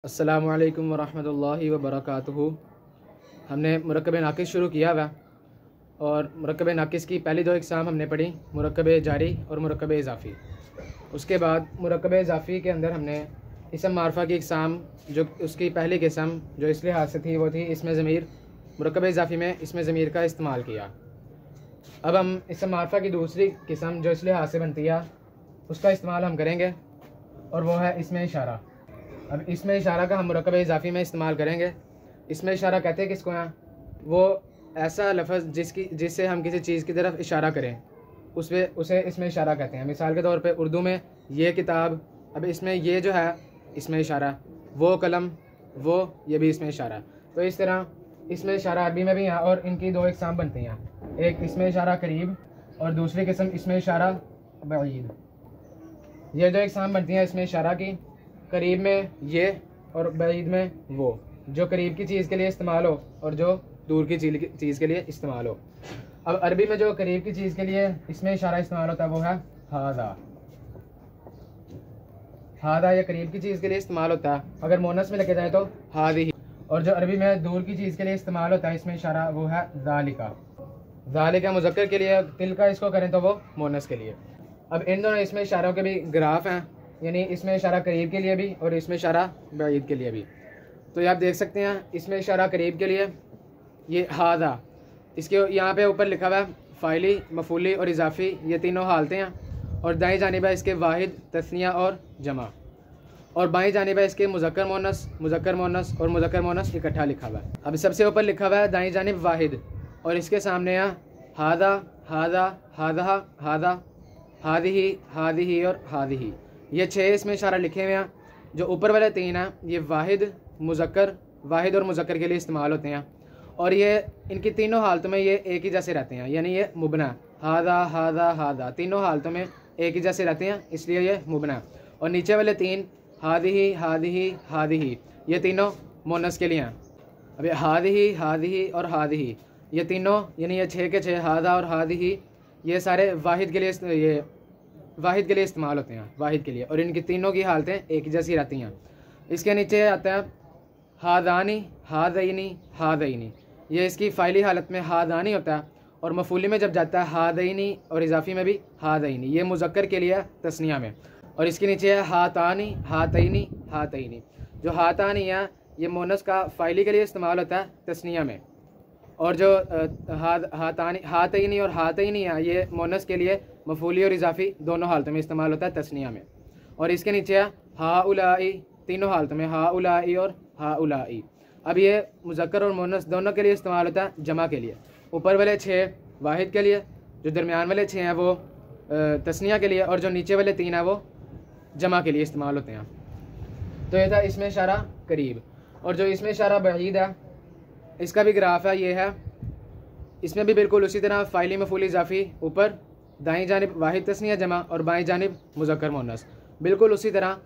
अस्सलामुअलैकुम वरहमतुल्लाहि वबरकातुहू। हमने मुरक्कब नाकिस शुरू किया हुआ और मुरक्कब नाकिस की पहली दो इक़साम हमने पढ़ी, मुरक्कब जारी और मुरक्कब इज़ाफ़ी। उसके बाद मुरक्कब इज़ाफ़ी के अंदर हमने इसम मारफ़ा की इक़साम, जो उसकी पहली किस्म जो इस लिहाज से थी वो थी इसमें ज़मीर। मुरक्कब इज़ाफ़ी में इसमें ज़मीर का इस्तेमाल किया। अब हम इसम मारफ़ा की दूसरी किस्म जो इस लिहाज से बनती है उसका इस्तेमाल हम करेंगे और वो है इसमें इशारा। अब इसमें इशारा का हम मुरक्कब इज़ाफ़ी में इस्तेमाल करेंगे। इसमें इशारा कहते हैं किसको हैं? वो ऐसा लफ्ज़ जिससे हम किसी चीज़ की तरफ इशारा करें उसे इसमें इशारा कहते हैं। मिसाल के तौर पे उर्दू में ये किताब, अब इसमें ये जो है इसमें इशारा, वो कलम, वो ये भी इसमें इशारा। तो इस तरह इसमें इशारा अरबी में भी है और इनकी दो इक़साम बनती हैं, एक इसमें इशारा करीब और दूसरी किस्म इसमें इशारा बईद। ये दो इक़साम बनती हैं इसमें इशारा की, करीब में ये और बईद में वो, जो करीब की चीज़ के लिए इस्तेमाल हो और जो दूर की चीज़ के लिए इस्तेमाल हो। अब अरबी में जो करीब की चीज़ के लिए इसमें इशारा इस्तेमाल होता है वो है हादा। हादा या करीब की चीज़ के लिए इस्तेमाल होता है, अगर मोनस में लेके जाए तो हादी। और जो अरबी में दूर की चीज़ के लिए इस्तेमाल होता है इसमें इशारा वो है ज़ालिका। ज़ालिका मुज़क्कर के लिए, तिलका इसको करें तो वो मोनस के लिए। अब इन दोनों इसमें इशारों के भी ग्राफ हैं, यानी इसमें इशारा करीब के लिए भी और इसमें इशारा बईद के लिए भी। तो ये आप देख सकते हैं इसमें इशारा करीब के लिए ये हादा, इसके यहाँ पे ऊपर लिखा हुआ है फ़ाइली, मफ़ूली और इज़ाफ़ी, ये तीनों हालतें हैं। और दाईं जानिब है इसके वाहिद, तस्निया और जमा, और बाईं जानिब है इसके मुज़क्कर मोनस और मुज़क्कर मोनस इकट्ठा लिखा हुआ है। अब सबसे ऊपर लिखा हुआ है दाईं जानिब वाहिद और इसके सामने है हादा, हादा, हादा, हादा, हादिही और हादिही। ये 6 इसमें इशारा लिखे हुए हैं। जो ऊपर वाले 3 हैं ये वाहिद और मुज़क्कर के लिए इस्तेमाल होते हैं और ये इनकी तीनों हालतों में ये एक ही जैसे रहते हैं, यानी ये मुबना, हादा हादा हादा, तीनों हालतों में एक ही जैसे रहते हैं, इसलिए ये मुबना। और नीचे वाले 3 हादिही हादिही हादिही, ये तीनों मोनस के लिए हैं। अब ये हादिही और हादिही, ये तीनों यानी ये 6 के 6 हादा और हादिही, ये सारे वाहिद के लिए इस्तेमाल होते हैं, वाहिद के लिए, और इनकी तीनों की हालतें एक जैसी रहती हैं। इसके नीचे आता है हादानी, हादईनी, हादईनी, ये इसकी फ़ाइली हालत में हादानी होता है और मफूली में जब जाता है हादईनी और इज़ाफ़ी में भी हादईनी, ये मुज़क्कर के लिए तस्निया में। और इसके नीचे है हातानी, हातईनी, हातईनी, जो हातानी है ये मोनस का फ़ाइली के लिए इस्तेमाल होता है तस्निया में, और जो हातईनी और हातईनी है ये मोनस के लिए मफूली और इज़ाफ़ी दोनों हालतों में इस्तेमाल होता है तस्निया में। और इसके नीचे है हाउलाई, तीनों हालतों में हाउलाई और हाउलाई। अब ये मुज़क्कर और मोनस दोनों के लिए इस्तेमाल होता है जमा के लिए। ऊपर वाले 6 वाहिद के लिए, जो दरमियान वाले 6 हैं वो तस्निया के लिए, और जो नीचे वाले 3 हैं वो जमा के लिए इस्तेमाल होते हैं। तो ये था इसमें इशारा करीब। और जो इसमें इशारा बईद है इसका भी ग्राफ है, ये है। इसमें भी बिल्कुल उसी तरह फ़ाइली मफूली इज़ाफ़ी, ऊपर दाईं जानिब वाहिद तस्निया जमा और बाईं जानिब मुज़क्कर मोनस, बिल्कुल उसी तरह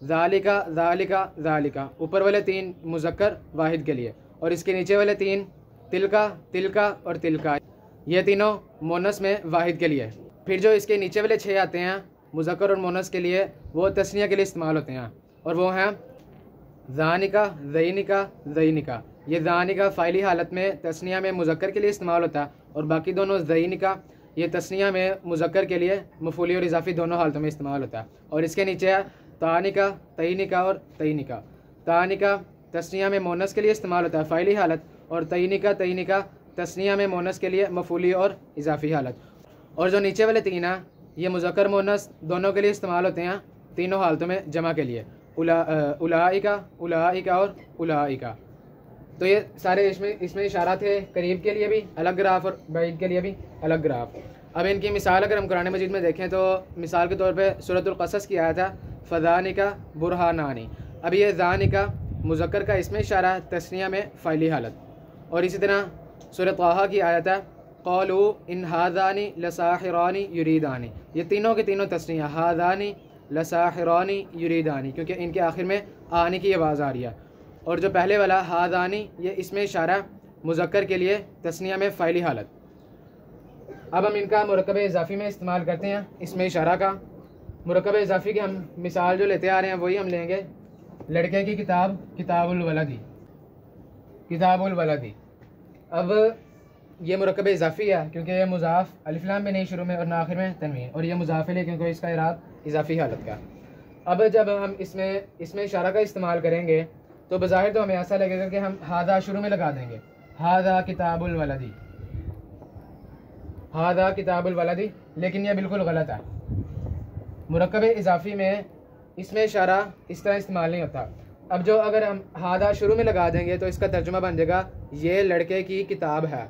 ज़ालिका ज़ालिका ज़ालिका, ऊपर वाले 3 मुज़क्कर वाहिद के लिए और इसके नीचे वाले 3 तिलका तिलका और तिलका, ये तीनों मोनस में वाहिद के लिए। फिर जो इसके नीचे वाले 6 आते हैं मुज़क्कर और मोनस के लिए, वो तस्निया के लिए इस्तेमाल होते हैं और वो हैं ज़ानिका, ज़ईनिका, ज़ईनिका। ये ज़ानिका फ़ाइली हालत में तस्निया में मुज़क्कर के लिए इस्तेमाल होता है और बाकी दोनों ज़ईनिका ये तस्निया में मुज़क्कर के लिए मफूली और इज़ाफ़ी दोनों हालतों में इस्तेमाल होता है। और इसके नीचे है तानिका, तईनिका और तईनिका। तानिका तस्निया में मोनस के लिए इस्तेमाल होता है फ़ाइली हालत, और तईनिका तईनिका तस्निया में मोनस के लिए मफूली और इज़ाफ़ी हालत। और जो नीचे वाले 3 हैं ये मुज़क्कर मोनस दोनों के लिए इस्तेमाल होते हैं तीनों हालतों में जमा के लिए, उलाइका, उलाइका और उलाइका। तो ये सारे इसमें इशारा थे करीब के लिए भी अलग ग्राफ और बईद के लिए भी अलग ग्राफ। अब इनकी मिसाल अगर हम कुरान मजीद में देखें तो मिसाल के तौर पे सूरतुल क़सस की आयत है फ़दानिका बुरहानानी। अब ये ज़ानिका मुज़क्कर का इसमें इशारा है तस्निया में फ़ाइली हालत। और इसी तरह सूरत ताहा की आयत है क़ालू इन हादानी लसाहिरानी युरीदानी, ये तीनों के तीनों तस्निया, हादानी लसाहिरानी युरीदानी, क्योंकि इनके आखिर में आने की आवाज़ आ रही है। और जो पहले वाला हादानी ये इसमें इशारा मुज़क्कर के लिए तस्निया में फ़ाइली हालत। अब हम इनका मुरक्कब इज़ाफ़ी में इस्तेमाल करते हैं इसमें इशारा का। मुरक्कब इज़ाफ़ी की हम मिसाल जो लेते आ रहे हैं वही हम लेंगे। लड़के की किताब किताबुल वलदी, किताबुल वलदी। अब ये मुरक्कब इजाफ़ी है क्योंकि ये मुज़ाफ़ अलिफ लाम में नहीं शुरू में और ना आखिर में तनवीन, और ये मुज़ाफ़ है क्योंकि इसका इराब इजाफ़ी हालत का। अब जब हम इसमें इशारा का इस्तेमाल करेंगे तो बज़ाहिर तो हमें ऐसा लगेगा कि हम हादा शुरू में लगा देंगे, हादा किताबुल वलदी, हादा किताबुल वलदी, लेकिन यह बिल्कुल गलत है। मुरक्कब इजाफ़ी में इसमें इशारा इस तरह इस्तेमाल नहीं होता। अब जो अगर हम हादा शुरू में लगा देंगे तो इसका तर्जुमा बन जाएगा ये लड़के की किताब है।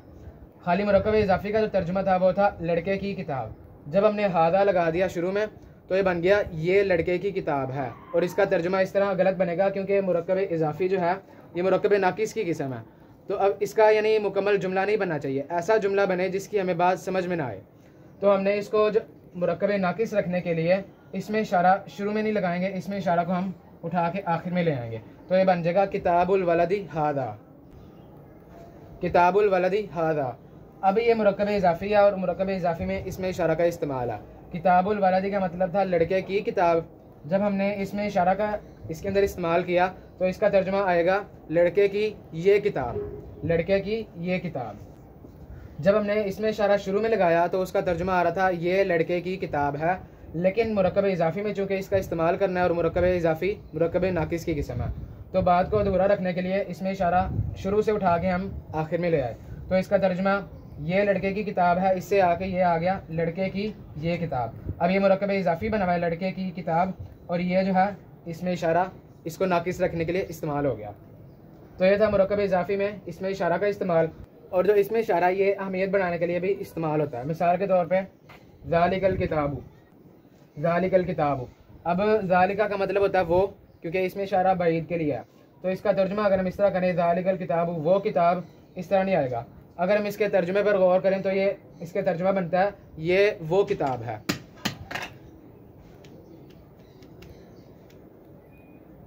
खाली मुरक्कब इजाफ़ी का जो तर्जुमा था वो था लड़के की किताब। जब हमने हादा लगा दिया शुरू में तो ये बन गया ये लड़के की किताब है, और इसका तर्जुमा इस तरह गलत बनेगा क्योंकि मुरक्कब इजाफ़ी जो है ये मुरक्कब नाकिस की किस्म है। तो अब इसका यानी मुकम्मल जुमला नहीं बनना चाहिए, ऐसा जुमला बने जिसकी हमें बात समझ में ना आए। तो हमने इसको जो मुरक्कब नाकिस रखने के लिए इसमें इशारा शुरू में नहीं लगाएंगे, इसमें इशारा को हम उठा के आखिर में ले आएंगे। तो ये बन जाएगा किताबुल वलदी हादा, किताबुल वलदी हादा। अब ये मुरक्कब इजाफ़ी है और मुरक्कब इजाफ़ी में इसमें इशारा का इस्तेमाल है। किताबुल वलदी का मतलब था लड़के की किताब। जब हमने इसमें इशारा का इसके अंदर इस्तेमाल किया तो इसका तर्जुमा आएगा लड़के की ये किताब, लड़के की ये किताब। जब हमने इसमें इशारा शुरू में लगाया तो उसका तर्जुमा आ रहा था ये लड़के की किताब है, लेकिन मुरक्कब इजाफ़ी में चूँकि इसका इस्तेमाल करना है और मुरक्कब इजाफ़ी मुरक्कब नाकिस की किस्म है, तो बात को अधूरा रखने के लिए इसमें इशारा शुरू से उठा के हम आखिर में ले आए। तो इसका तर्जुमा ये लड़के की किताब है, इससे आके ये आ गया लड़के की ये किताब। अब ये मुरक्कब इजाफ़ी बना हुआ है लड़के की किताब, और ये जो है इसमें इशारा इसको नाकिस रखने के लिए इस्तेमाल हो गया। तो ये था मुरक्कब इजाफ़ी में इसमें इशारा का इस्तेमाल, और जो इसमें इशारा ये अहमियत बढ़ाने के लिए भी इस्तेमाल होता है। मिसाल के तौर पे ज़ालिकल किताबु, ज़ालिकल किताबु। अब ज़ालिका का मतलब होता है वो, क्योंकि इसमें इशारा बईद के लिए है। तो इसका तर्जुमा अगर हम इस तरह करें ज़ालिकल किताबु वो किताब, इस तरह नहीं आएगा। अगर हम इसके तर्जुमे पर गौर करें तो ये इसके तर्जुमा बनता है ये वो किताब है।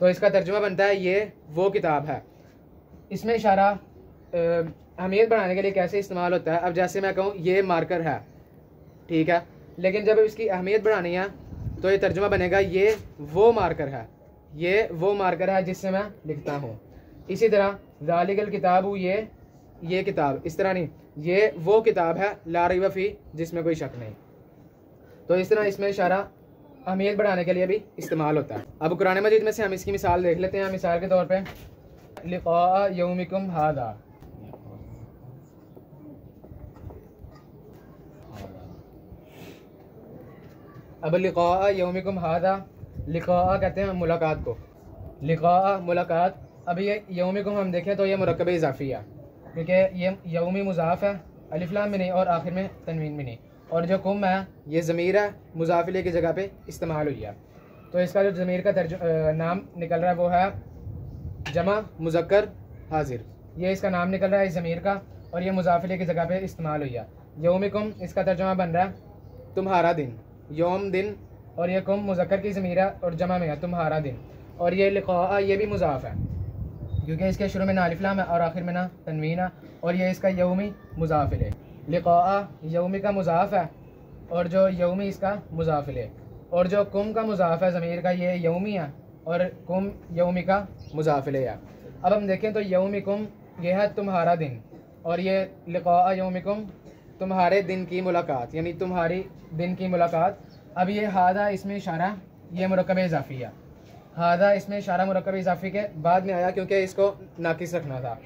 तो इसका तर्जुमा बनता है ये वो किताब है। इसमें इशारा अहमियत बढ़ाने के लिए कैसे इस्तेमाल होता है? अब जैसे मैं कहूँ ये मार्कर है, ठीक है, लेकिन जब इसकी अहमियत बढ़ानी है तो ये तर्जुमा बनेगा ये वो मार्कर है, ये वो मार्कर है जिससे मैं लिखता हूँ। इसी तरह ज़ालिकल किताबु ये किताब, इस तरह नहीं, ये वो किताब है ला रैब फी जिसमें कोई शक नहीं। तो इस तरह इसमें इशारा अहमियत बढ़ाने के लिए भी इस्तेमाल होता है। अब कुरान मजीद में से हम इसकी मिसाल देख लेते हैं। मिसाल के तौर पे लिक़ा यौमिकुम हादा, अब लिक़ा यौमिकुम हादा, लिक़ा कहते हैं मुलाकात को, लिक़ा मुलाकात। अब ये यौमिकुम हम देखें तो ये मुरक्कब इजाफ़ी है क्योंकि ये यौमी मुज़ाफ़ है, अलिफ लाम में नहीं और आखिर में तनवीन में नहीं, और जो कुम है ये ज़मीर है मुज़ाफ़िले की जगह पे इस्तेमाल हुई है। तो इसका जो ज़मीर का नाम निकल रहा है वो है जमा मुज़क्कर हाजिर, ये इसका नाम निकल रहा है इस ज़मीर का, और ये मुज़ाफ़िले की जगह पे इस्तेमाल हुई है। यौमिकुम इसका तर्जुमा बन रहा है तुम्हारा दिन, यौम दिन, और ये कुम मुज़क्कर की ज़मीर है और जमा में है तुम्हारा दिन। और ये लिक़ा ये भी मुज़ाफ़ है क्योंकि इसके शुरू में ना अलिफ लाम है और आखिर में ना तनवीन है, और ये इसका यौमी मुज़ाफ़िल है। लिक़ा यौमी का मुज़ाफ़ है और जो यौमी इसका मुज़ाफ़िल है, और जो कुम का मुज़ाफ़ है ज़मीर का ये यौमी है और कुम यौमी का मुज़ाफ़िल है। अब हम देखें तो यौमिकुम ये है तुम्हारा दिन, और ये लिक़ा यौमिकुम तुम्हारे दिन की मुलाकात, यानी तुम्हारी दिन की मुलाकात। अब ये हादा इसमें इशारा ये मुरक्कब इजाफ़ी है, हादा इसमें इशारा मुरक्कब इजाफ़ी के बाद में आया क्योंकि इसको नाकिस रखना था,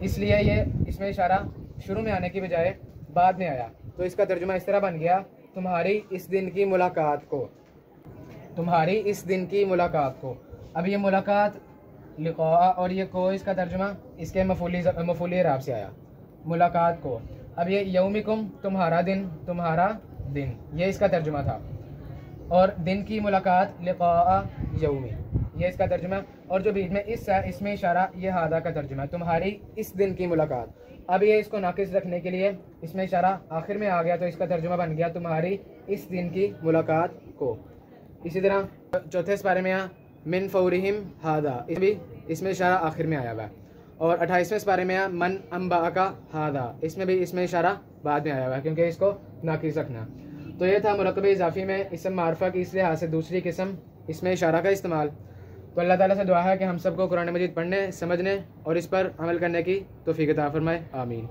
इसलिए ये इसमें इशारा शुरू में आने की बजाय बाद में आया। तो इसका तर्जुमा इस तरह बन गया तुम्हारी इस दिन की मुलाकात को, तुम्हारी इस दिन की मुलाकात को। अब ये मुलाकात लिक़ा और ये को इसका तर्जुमा इसके मफूली इराब से आया मुलाकात को। अब ये यौमिकुम तुम्हारा दिन, तुम्हारा दिन, ये इसका तर्जुमा था, और दिन की मुलाकात लिक़ा यौमी, ये इसका तर्जुमा। और जो बीच में इस है इसमें इशारा ये हादा का तर्जुमा तुम्हारी इस दिन की मुलाकात। अब ये इसको नाकिस रखने के लिए इसमें इशारा आखिर में आ गया तो इसका तर्जुमा बन गया तुम्हारी इस दिन की मुलाकात को। इसी तरह चौथे सिपारे में यहाँ मिन फौरिहिम हादा, इसमें इशारा आखिर में आया हुआ है। और 28वें सिपारे में यहाँ मन अम्बा का हादा, इसमें भी इसमें इशारा बाद में आया हुआ है क्योंकि इसको नाकिस रखना। तो ये था मुरक्कब इजाफ़ी में इसम मारफा की इस लिहाज से दूसरी किस्म, इसमें इशारा का इस्तेमाल। तो अल्लाह ताला से दुआ है कि हम सबको कुरान मजीद पढ़ने, समझने और इस पर अमल करने की तौफीक अता फरमाए। आमीन।